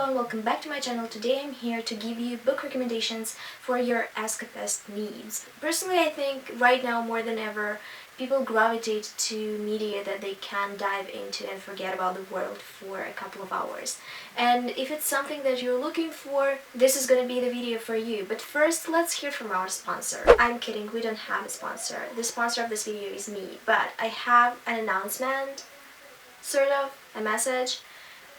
and welcome back to my channel. Today I'm here to give you book recommendations for your escapist needs. Personally, I think right now more than ever, people gravitate to media that they can dive into and forget about the world for a couple of hours. And if it's something that you're looking for, this is gonna be the video for you. But first, let's hear from our sponsor. I'm kidding, we don't have a sponsor. The sponsor of this video is me, but I have an announcement, sort of, a message.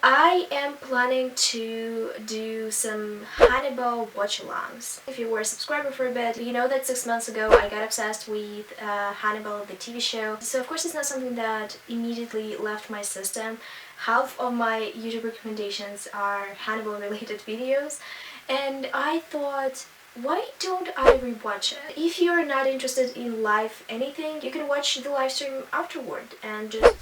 I am planning to do some 𝔻𝕆℆𝕸𝕂𝕊. If you were a subscriber for a bit, you know that 6 months ago I got obsessed with 𝔻𝕆℆𝕸, the TV show. So of course it's not something that immediately left my system. Half of my YouTube recommendations are 𝔻𝕆℆𝕸 related videos, and I thought, why don't I rewatch it? If you're not interested in live anything, you can watch the live stream afterward and just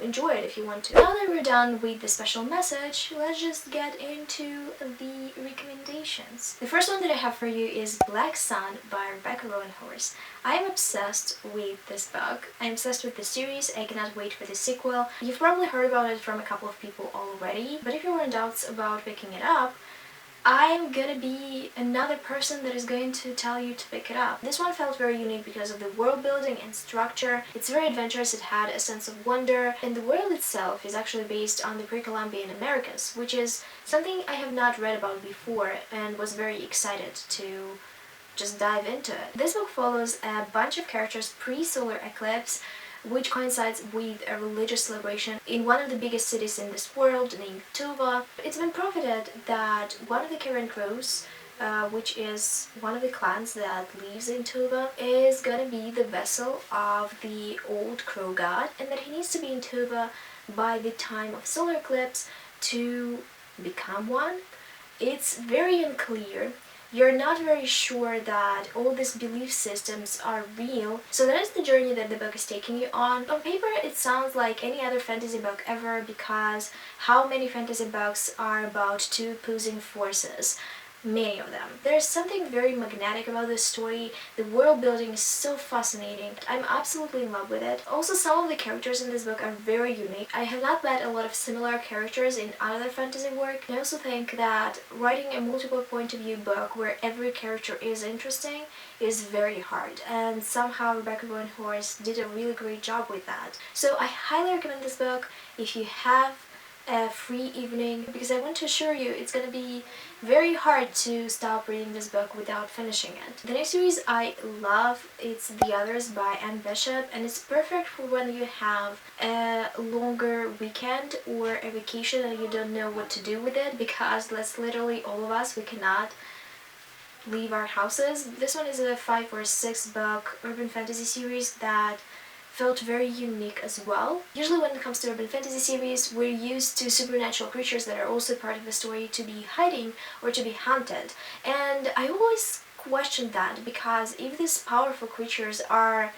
enjoy it if you want to. Now that we're done with the special message, let's just get into the recommendations. The first one that I have for you is Black Sun by Roanhorse. I am obsessed with this book. I'm obsessed with the series. I cannot wait for the sequel. You've probably heard about it from a couple of people already, but if you were in doubts about picking it up, I'm gonna be another person that is going to tell you to pick it up. This one felt very unique because of the world building and structure. It's very adventurous, it had a sense of wonder, and the world itself is actually based on the pre-Columbian Americas, which is something I have not read about before and was very excited to just dive into it. This book follows a bunch of characters pre-solar eclipse, which coincides with a religious celebration in one of the biggest cities in this world named 𝔻𝕆𝕆𝕂𝕊. It's been profited that one of the Carriger crows, which is one of the clans that lives in 𝔻𝕆𝕆, is gonna be the vessel of the old crow god, and that he needs to be in 𝔻𝕆𝕆 by the time of solar eclipse to become one. It's very unclear. You're not very sure that all these belief systems are real, so that is the journey that the book is taking you on. On paper, it sounds like any other fantasy book ever, because how many fantasy books are about two opposing forces? Many of them. There's something very magnetic about this story. The world building is so fascinating. I'm absolutely in love with it. Also, some of the characters in this book are very unique. I have not met a lot of similar characters in other fantasy work. I also think that writing a multiple point of view book where every character is interesting is very hard, and somehow Roanhorse did a really great job with that. So I highly recommend this book if you have a free evening, because I want to assure you it's gonna be very hard to stop reading this book without finishing it. The next series I love, it's The Others by Anne Bishop, and it's perfect for when you have a longer weekend or a vacation and you don't know what to do with it, because that's literally all of us. We cannot leave our houses. This one is a 5 or 6 book urban fantasy series that felt very unique as well. Usually when it comes to urban fantasy series, we're used to supernatural creatures that are also part of the story to be hiding or to be hunted. And I always questioned that, because if these powerful creatures are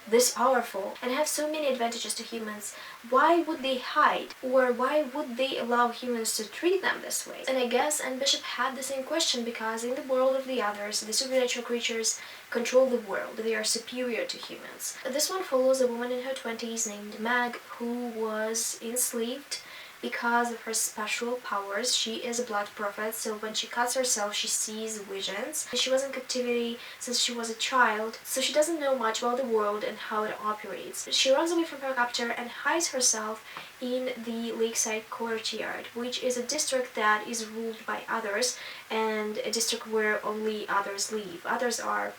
this powerful and have so many advantages to humans, why would they hide? Or why would they allow humans to treat them this way? And I guess Anne Bishop had the same question, because in the world of the others, the supernatural creatures control the world. They are superior to humans. This one follows a woman in her 20s named Meg, who was enslaved because of her special powers. She is a blood prophet, so when she cuts herself, she sees visions. She was in captivity since she was a child, so she doesn't know much about the world and how it operates. She runs away from her captor and hides herself in the lakeside courtyard, which is a district that is ruled by others, and a district where only others live. Others are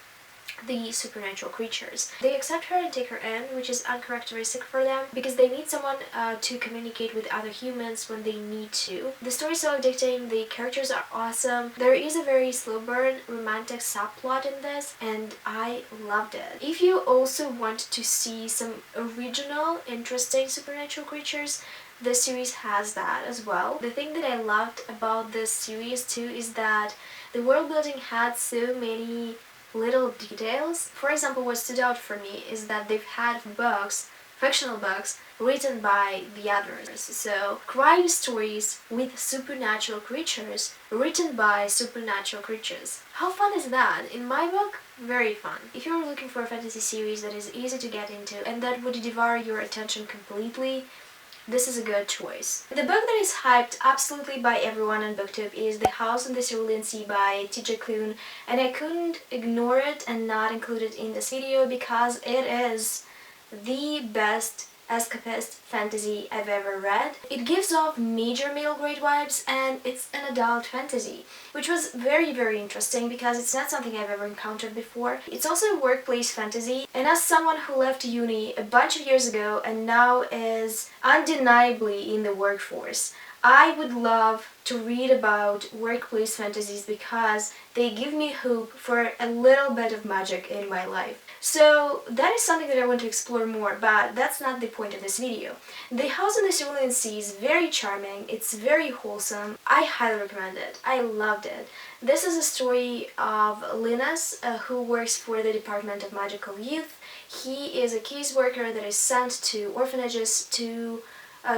the supernatural creatures. They accept her and take her in, which is uncharacteristic for them, because they need someone to communicate with other humans when they need to. The story is so addicting, the characters are awesome. There is a very slow burn romantic subplot in this, and I loved it. If you also want to see some original, interesting supernatural creatures, this series has that as well. The thing that I loved about this series too is that the world building had so many little details. For example, what stood out for me is that they've had books, fictional books, written by the others. So, crime stories with supernatural creatures written by supernatural creatures. How fun is that? In my book, very fun. If you're looking for a fantasy series that is easy to get into and that would devour your attention completely, this is a good choice. The book that is hyped absolutely by everyone on BookTube is The House on the Cerulean Sea by TJ Klune, and I couldn't ignore it and not include it in this video because it is the best escapist fantasy I've ever read. It gives off major male grade vibes and it's an adult fantasy, which was very interesting because it's not something I've ever encountered before. It's also a workplace fantasy, and as someone who left uni a bunch of years ago and now is undeniably in the workforce, I would love to read about workplace fantasies because they give me hope for a little bit of magic in my life. So that is something that I want to explore more, but that's not the point of this video. The House on the Cerulean Sea is very charming, it's very wholesome, I highly recommend it, I loved it. This is a story of Linus, who works for the Department of Magical Youth. He is a caseworker that is sent to orphanages to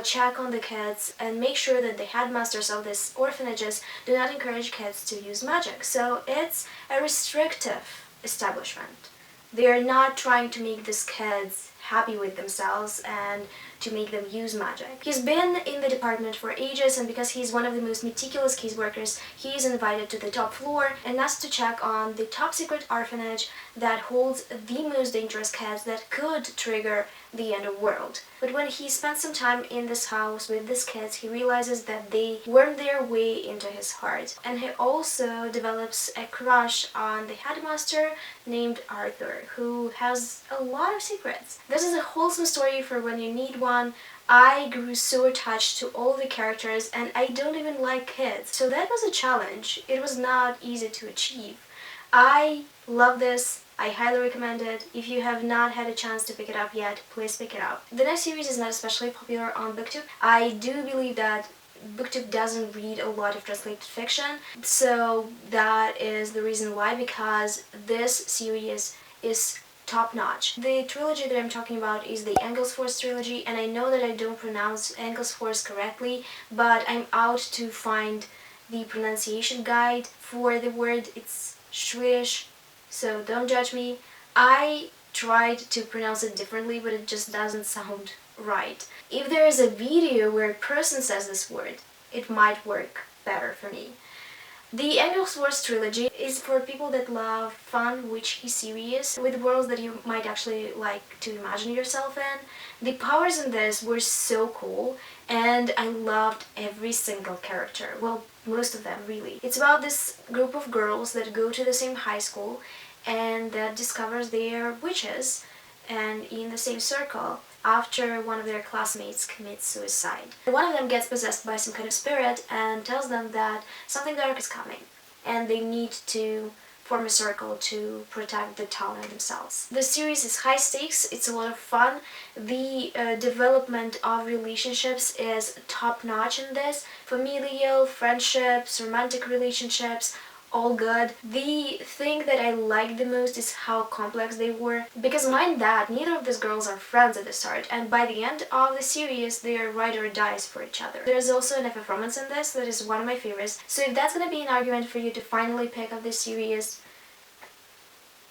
check on the kids and make sure that the headmasters of these orphanages do not encourage kids to use magic. So it's a restrictive establishment. They are not trying to make these kids happy with themselves and to make them use magic. He's been in the department for ages, and because he's one of the most meticulous caseworkers, he's invited to the top floor and asked to check on the top secret orphanage that holds the most dangerous kids that could trigger the end of the world. But when he spent some time in this house with these kids, he realizes that they worm their way into his heart. And he also develops a crush on the headmaster named Arthur, who has a lot of secrets. This is a wholesome story for when you need one. I grew so attached to all the characters, and I don't even like kids. So that was a challenge. It was not easy to achieve. I love this. I highly recommend it. If you have not had a chance to pick it up yet, please pick it up. The next series is not especially popular on BookTube. I do believe that BookTube doesn't read a lot of translated fiction, so that is the reason why, because this series is top-notch. The trilogy that I'm talking about is the Engelsfors trilogy, and I know that I don't pronounce Engelsfors correctly, but I'm out to find the pronunciation guide for the word. It's Swedish, so don't judge me. I tried to pronounce it differently, but it just doesn't sound right. If there is a video where a person says this word, it might work better for me. The Engelsfors trilogy is for people that love fun, witchy series with worlds that you might actually like to imagine yourself in. The powers in this were so cool, and I loved every single character. Well, most of them, really. It's about this group of girls that go to the same high school and that discovers they are witches and in the same circle after one of their classmates commits suicide. One of them gets possessed by some kind of spirit and tells them that something dark is coming and they need to form a circle to protect the town and themselves. The series is high stakes, it's a lot of fun. The development of relationships is top-notch in this. Familial, friendships, romantic relationships, all good. The thing that I liked the most is how complex they were, because mind that, neither of these girls are friends at the start, and by the end of the series they are ride or dies for each other. There's also an FF romance in this that is one of my favorites, so if that's gonna be an argument for you to finally pick up this series,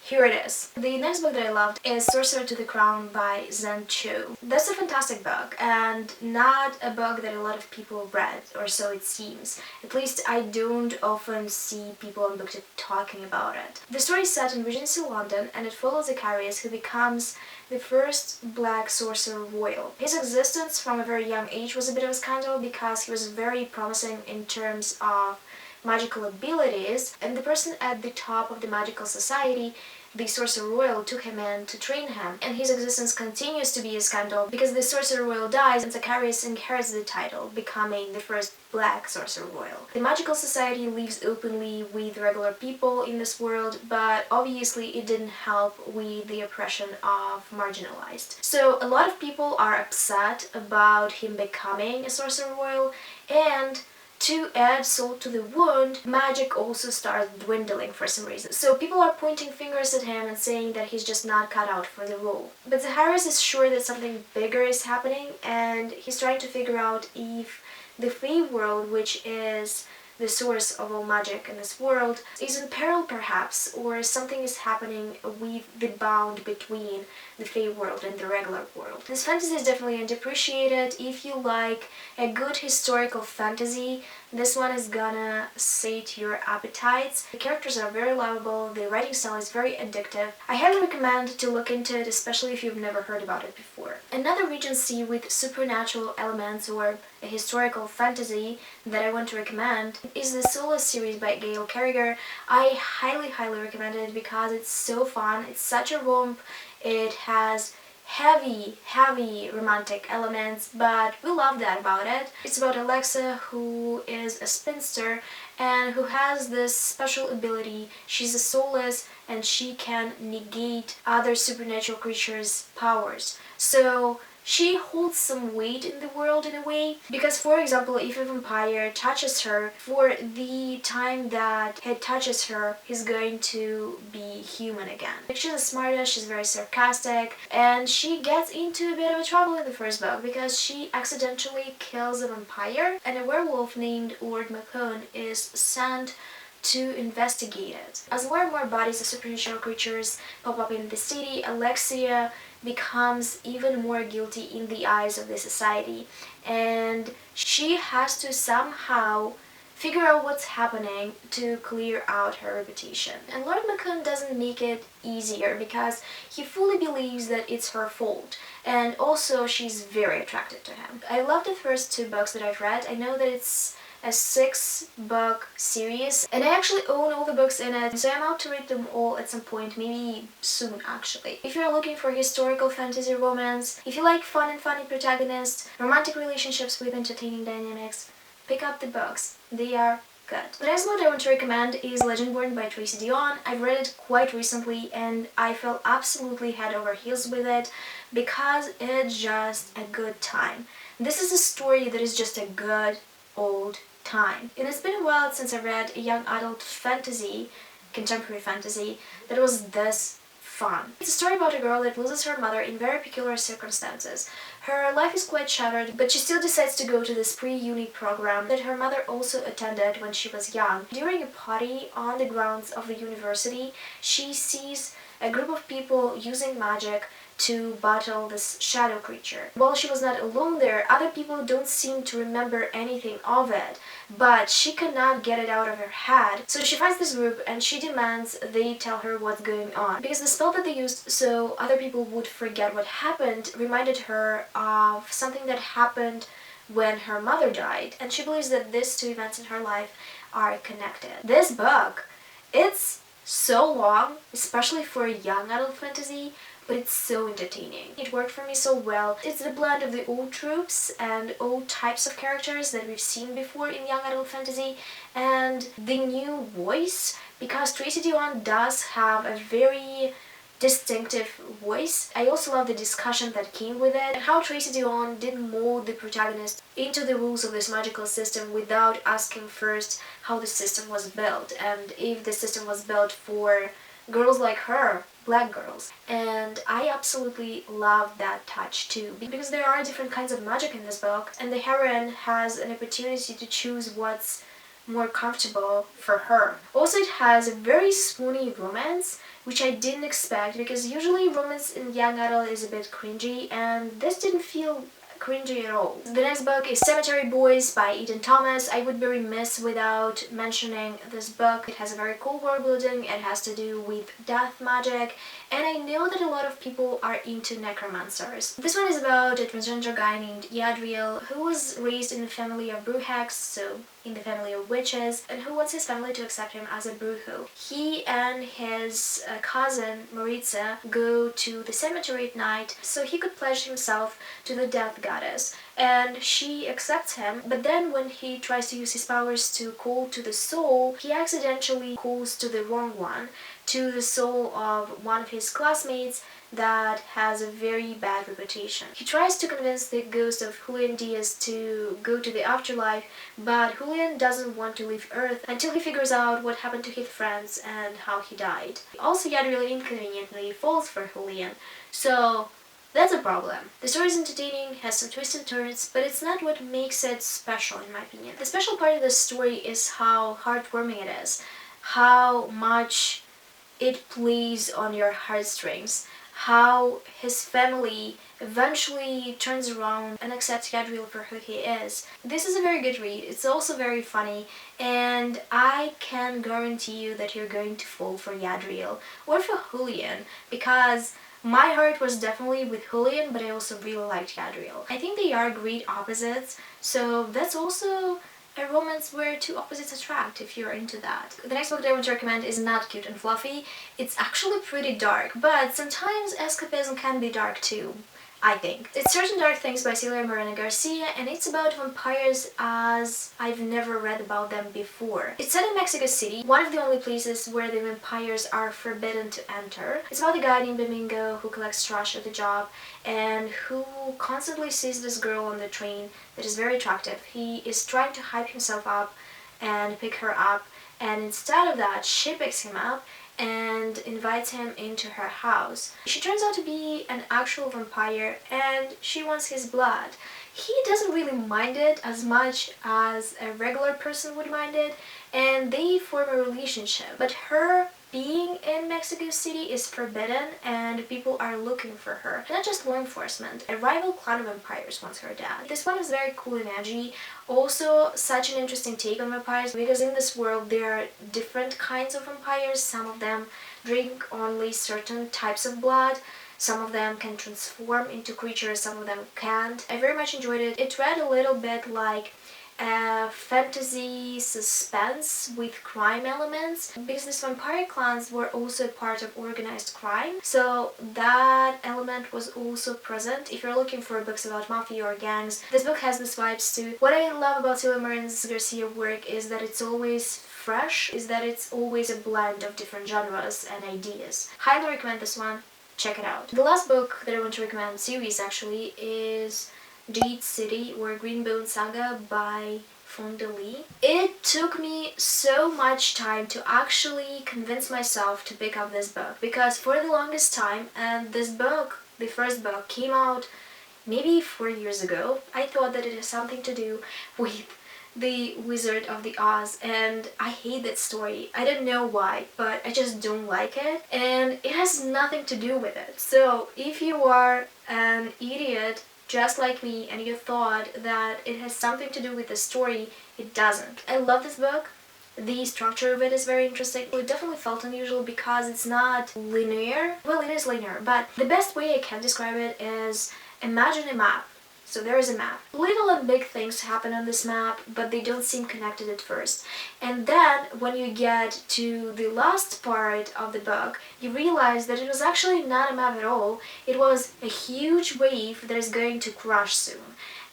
here it is. The next book that I loved is Sorcerer to the Crown by Zen Cho. That's a fantastic book, and not a book that a lot of people read, or so it seems. At least I don't often see people on BookTube talking about it. The story is set in Regency London, and it follows Icarius, who becomes the first black sorcerer royal. His existence from a very young age was a bit of a scandal because he was very promising in terms of magical abilities, and the person at the top of the magical society, the Sorcerer Royal, took him in to train him, and his existence continues to be a scandal because the Sorcerer Royal dies and Zacharias inherits the title, becoming the first black Sorcerer Royal. The magical society lives openly with regular people in this world, but obviously it didn't help with the oppression of marginalized. So a lot of people are upset about him becoming a Sorcerer Royal, and to add salt to the wound, magic also starts dwindling for some reason. So people are pointing fingers at him and saying that he's just not cut out for the role. But Zacharias is sure that something bigger is happening, and he's trying to figure out if the Fae world, which is the source of all magic in this world, is in peril perhaps, or something is happening with the bound between the Fey world and the regular world. This fantasy is definitely underappreciated. If you like a good historical fantasy, this one is gonna sate your appetites. The characters are very lovable, the writing style is very addictive. I highly recommend to look into it, especially if you've never heard about it before. Another Regency with supernatural elements or a historical fantasy that I want to recommend is the Soulless series by Gail Carriger. I highly recommend it because it's so fun, it's such a romp, it has heavy romantic elements, but we love that about it. It's about Alexa, who is a spinster and who has this special ability. She's a soulless and she can negate other supernatural creatures' powers. So she holds some weight in the world in a way, because for example, if a vampire touches her, for the time that he touches her, he's going to be human again. She's a smartass, she's very sarcastic, and she gets into a bit of a trouble in the first book because she accidentally kills a vampire, and a werewolf named 𝔻𝕆𝕆𝕂𝕊 is sent to investigate it. As more and more bodies of supernatural creatures pop up in the city, Alexa becomes even more guilty in the eyes of the society, and she has to somehow figure out what's happening to clear out her reputation. And 𝔻𝕆𝕆𝕂𝕊 doesn't make it easier because he fully believes that it's her fault, and also she's very attracted to him. I love the first 2 books that I've read. I know that it's a 6-book series, and I actually own all the books in it, so I'm out to read them all at some point, maybe soon actually. If you're looking for historical fantasy romance, if you like fun and funny protagonists, romantic relationships with entertaining dynamics, pick up the books. They are good. The next book I want to recommend is Legendborn by Tracy Deonn. I've read it quite recently and I fell absolutely head over heels with it because it's just a good time. This is a story that is just a good old time. And it's been a while since I read a young adult fantasy, contemporary fantasy, that was this fun. It's a story about a girl that loses her mother in very peculiar circumstances. Her life is quite shattered, but she still decides to go to this pre-uni program that her mother also attended when she was young. During a party on the grounds of the university, she sees a group of people using magic to battle this shadow creature. While she was not alone there, other people don't seem to remember anything of it, but she cannot get it out of her head. So she finds this group and she demands they tell her what's going on, because the spell that they used so other people would forget what happened reminded her of something that happened when her mother died, and she believes that these 2 events in her life are connected. This book, it's so long, especially for a young adult fantasy, but it's so entertaining. It worked for me so well. It's the blend of the old tropes and old types of characters that we've seen before in young adult fantasy and the new voice, because Tracy Deonn does have a very distinctive voice. I also love the discussion that came with it and how Tracy Deonn did mold the protagonist into the rules of this magical system without asking first how the system was built and if the system was built for girls like her, black girls. And I absolutely love that touch too, because there are different kinds of magic in this book and the heroine has an opportunity to choose what's more comfortable for her. Also, it has a very swoony romance, which I didn't expect, because usually romance in young adult is a bit cringy, and this didn't feel cringy at all. The next book is Cemetery Boys by Aiden Thomas. I would be remiss without mentioning this book. It has a very cool world building, it has to do with death magic, and I know that a lot of people are into necromancers. This one is about a transgender guy named 𝔻𝕆𝕆𝕂𝕊 who was raised in a family of brewhacks, so in the family of witches, and who wants his family to accept him as a brujo. He and his cousin Maritza go to the cemetery at night so he could pledge himself to the death goddess, and she accepts him, but then when he tries to use his powers to call to the soul, he accidentally calls to the wrong one, to the soul of one of his classmates that has a very bad reputation. He tries to convince the ghost of Julian Diaz to go to the afterlife, but Julian doesn't want to leave Earth until he figures out what happened to his friends and how he died. Also, 𝔻𝕆𝕆𝕂𝕊 inconveniently falls for Julian, so That's a problem. The story is entertaining, has some twisted turns, but it's not what makes it special in my opinion. The special part of the story is how heartwarming it is, how much it plays on your heartstrings, how his family eventually turns around and accepts 𝔻𝕉𝕊 for who he is. This is a very good read. It's also very funny, and I can guarantee you that you're going to fall for 𝔻𝕉𝕊 or for Julian, because my heart was definitely with Julian, but I also really liked 𝔻𝕉𝕊. I think they are great opposites, so that's also a romance where two opposites attract if you're into that. The next book that I want to recommend is not cute and fluffy. It's actually pretty dark, but sometimes escapism can be dark too, I think. It's Certain Dark Things by Silvia and Garcia, and it's about vampires as I've never read about them before. It's set in Mexico City, one of the only places where the vampires are forbidden to enter. It's about a guy named Domingo who collects trash at the job and who constantly sees this girl on the train that is very attractive. He is trying to hype himself up and pick her up, and instead of that, she picks him up and invites him into her house. She turns out to be an actual vampire and she wants his blood. He doesn't really mind it as much as a regular person would mind it, and they form a relationship. But her being in Mexico City is forbidden and people are looking for her. Not just law enforcement, a rival clan of vampires wants her dead. This one is very cool and edgy. Also such an interesting take on vampires, because in this world there are different kinds of vampires. Some of them drink only certain types of blood. Some of them can transform into creatures, some of them can't. I very much enjoyed it. It read a little bit like fantasy suspense with crime elements, because these vampire clans were also part of organized crime, so that element was also present. If you're looking for books about mafia or gangs, this book has these vibes too. What I love about Silvia and Garcia work is that it's always fresh, is that it's always a blend of different genres and ideas. Highly recommend this one. Check it out. The last book that I want to recommend, series actually, is Jade City or Greenbone Saga by Fonda. It took me so much time to actually convince myself to pick up this book, because for the longest time, and this book, the first book, came out maybe 4 years ago, I thought that it has something to do with the Wizard of the Oz, and I hate that story. I don't know why, but I just don't like it, and it has nothing to do with it. So if you are an idiot just like me and you thought that it has something to do with the story, it doesn't. I love this book. The structure of it is very interesting. It definitely felt unusual because it's not linear. Well, it is linear, but the best way I can describe it is imagine a map. So there is a map. Little and big things happen on this map, but they don't seem connected at first. And then when you get to the last part of the book, you realize that it was actually not a map at all. It was a huge wave that is going to crash soon.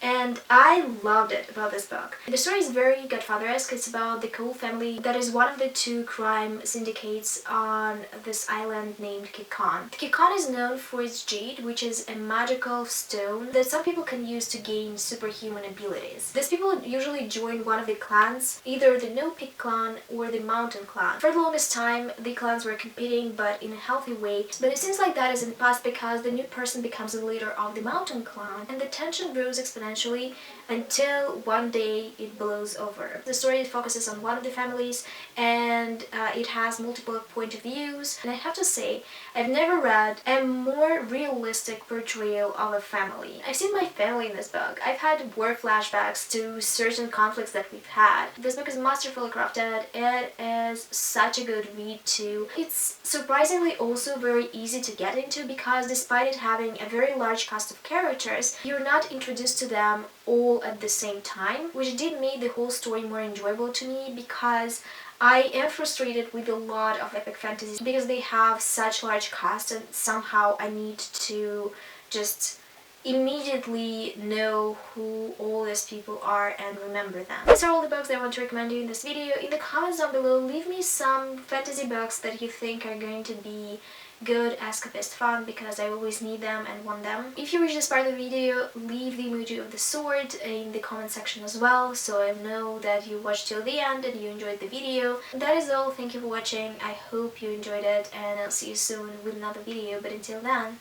And I loved it about this book. The story is very Godfather-esque. It's about the Cole family that is one of the two crime syndicates on this island named 𝔻𝕊. 𝔻𝕊 is known for its jade, which is a magical stone that some people can use to gain superhuman abilities. These people usually join one of the clans, either the 𝔻𝕆ℕ𝕸 clan or the Mountain clan. For the longest time, the clans were competing, but in a healthy way. But it seems like that is in the past because the new person becomes the leader of the Mountain clan, and the tension grows exponentially until one day it blows over. The story focuses on one of the families, and it has multiple point of views, and I have to say I've never read a more realistic portrayal of a family. I've seen my family in this book. I've had war flashbacks to certain conflicts that we've had. This book is masterfully crafted. It is such a good read too. It's surprisingly also very easy to get into because despite it having a very large cast of characters, you're not introduced to them all at the same time, which did make the whole story more enjoyable to me, because I am frustrated with a lot of epic fantasies because they have such large cast and somehow I need to just immediately know who all these people are and remember them. These are all the books that I want to recommend you in this video. In the comments down below, leave me some fantasy books that you think are going to be good escapist fun, because I always need them and want them. If you reach this part of the video, leave the emoji of the sword in the comment section as well, so I know that you watched till the end and you enjoyed the video. That is all. Thank you for watching. I hope you enjoyed it, and I'll see you soon with another video, but until then,